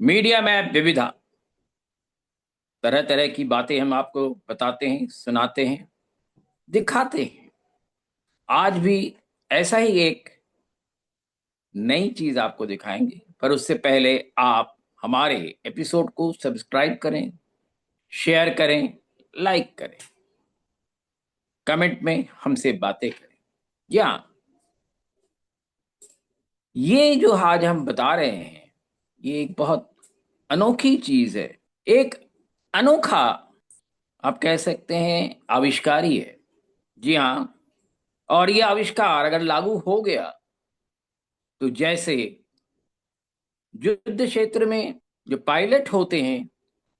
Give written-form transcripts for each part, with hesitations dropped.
Media में विविधा तरह तरह की बातें हम आपको बताते हैं, सुनाते हैं, दिखाते हैं। आज भी ऐसा ही एक नई चीज आपको दिखाएंगे, पर उससे पहले आप हमारे एपिसोड को सब्सक्राइब करें, शेयर करें, लाइक करें, कमेंट में हमसे बातें करें। या ये जो आज हम बता रहे हैं, ये एक बहुत अनोखी चीज है। एक अनोखा, आप कह सकते हैं, आविष्कार ही है। जी हाँ। और ये आविष्कार अगर लागू हो गया तो जैसे युद्ध क्षेत्र में जो पायलट होते हैं,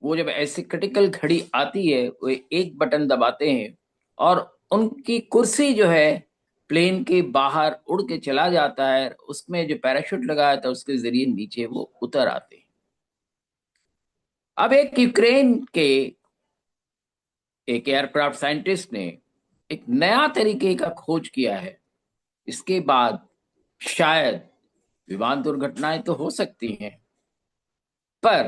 वो जब ऐसी क्रिटिकल घड़ी आती है, वो एक बटन दबाते हैं और उनकी कुर्सी जो है प्लेन के बाहर उड़ के चला जाता है। उसमें जो पैराशूट लगाया था उसके जरिए नीचे वो उतर आते हैं। अब एक यूक्रेन के एक एयरक्राफ्ट साइंटिस्ट ने एक नया तरीके का खोज किया है। इसके बाद शायद विमान दुर्घटनाएं तो हो सकती हैं, पर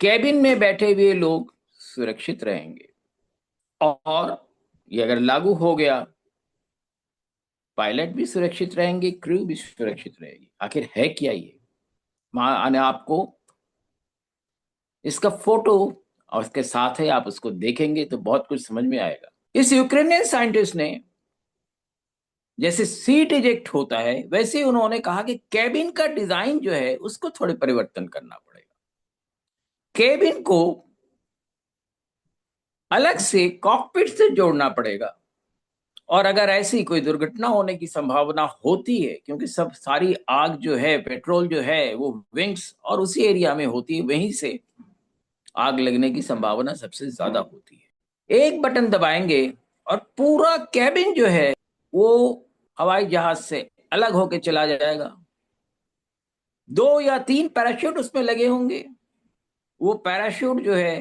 कैबिन में बैठे हुए लोग सुरक्षित रहेंगे। और ये अगर लागू हो गया, पायलट भी सुरक्षित रहेंगे, क्रू भी सुरक्षित रहेगी। आखिर है क्या ये? मैंने आपको इसका फोटो और इसके साथ ही आप उसको देखेंगे तो बहुत कुछ समझ में आएगा। इस यूक्रेनियन साइंटिस्ट ने, जैसे सीट इजेक्ट होता है वैसे उन्होंने कहा कि कैबिन का डिजाइन जो है उसको थोड़े परिवर्तन करना पड़ेगा। केबिन को अलग से कॉकपिट से जोड़ना पड़ेगा। और अगर ऐसी कोई दुर्घटना होने की संभावना होती है, क्योंकि सब सारी आग जो है, पेट्रोल जो है, वो विंग्स और उसी एरिया में होती है, वहीं से आग लगने की संभावना सबसे ज्यादा होती है। एक बटन दबाएंगे और पूरा कैबिन जो है वो हवाई जहाज से अलग होके चला जाएगा। दो या तीन पैराशूट उसमें लगे होंगे। वो पैराशूट जो है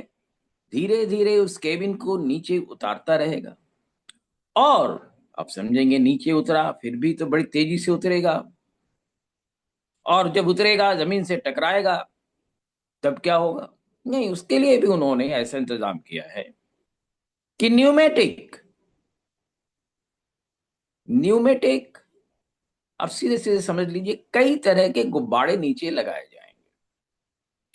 धीरे धीरे उस केबिन को नीचे उतारता रहेगा। और आप समझेंगे नीचे उतरा, फिर भी तो बड़ी तेजी से उतरेगा। और जब उतरेगा जमीन से टकराएगा, तब क्या होगा? नहीं, उसके लिए भी उन्होंने ऐसा इंतजाम किया है कि न्यूमेटिक न्यूमेटिक अब सीधे सीधे समझ लीजिए, कई तरह के गुब्बारे नीचे लगाए जाएंगे।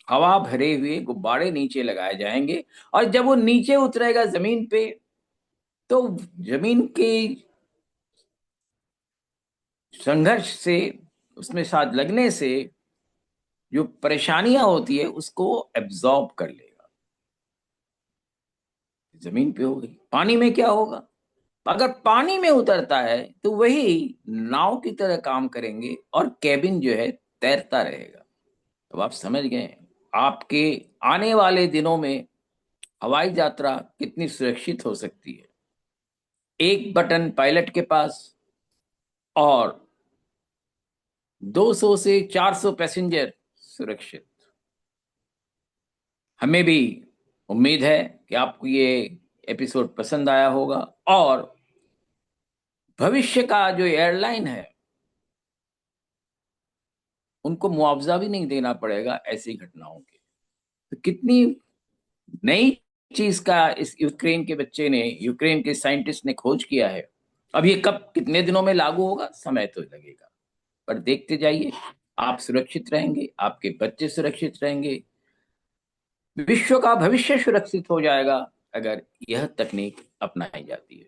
हवा भरे हुए गुब्बारे नीचे लगाए जाएंगे। और जब वो नीचे उतरेगा जमीन पे, तो जमीन के संघर्ष से, उसमें साथ लगने से जो परेशानियां होती है उसको एब्जॉर्ब कर लेगा। जमीन पे हो गई, पानी में क्या होगा? अगर पानी में उतरता है तो वही नाव की तरह काम करेंगे और कैबिन जो है तैरता रहेगा। तो आप समझ गए, आपके आने वाले दिनों में हवाई यात्रा कितनी सुरक्षित हो सकती है। एक बटन पायलट के पास और 200 से 400 पैसेंजर सुरक्षित। हमें भी उम्मीद है कि आपको ये एपिसोड पसंद आया होगा। और भविष्य का जो एयरलाइन है, उनको मुआवजा भी नहीं देना पड़ेगा ऐसी घटनाओं के। तो कितनी नई चीज का इस यूक्रेन के बच्चे ने, यूक्रेन के साइंटिस्ट ने खोज किया है। अब ये कब, कितने दिनों में लागू होगा, समय तो लगेगा, पर देखते जाइए। आप सुरक्षित रहेंगे, आपके बच्चे सुरक्षित रहेंगे, विश्व का भविष्य सुरक्षित हो जाएगा अगर यह तकनीक अपनाई जाती है।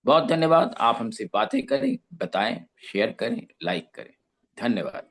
बहुत धन्यवाद। आप हमसे बातें करें, बताएं, शेयर करें, लाइक करें। धन्यवाद।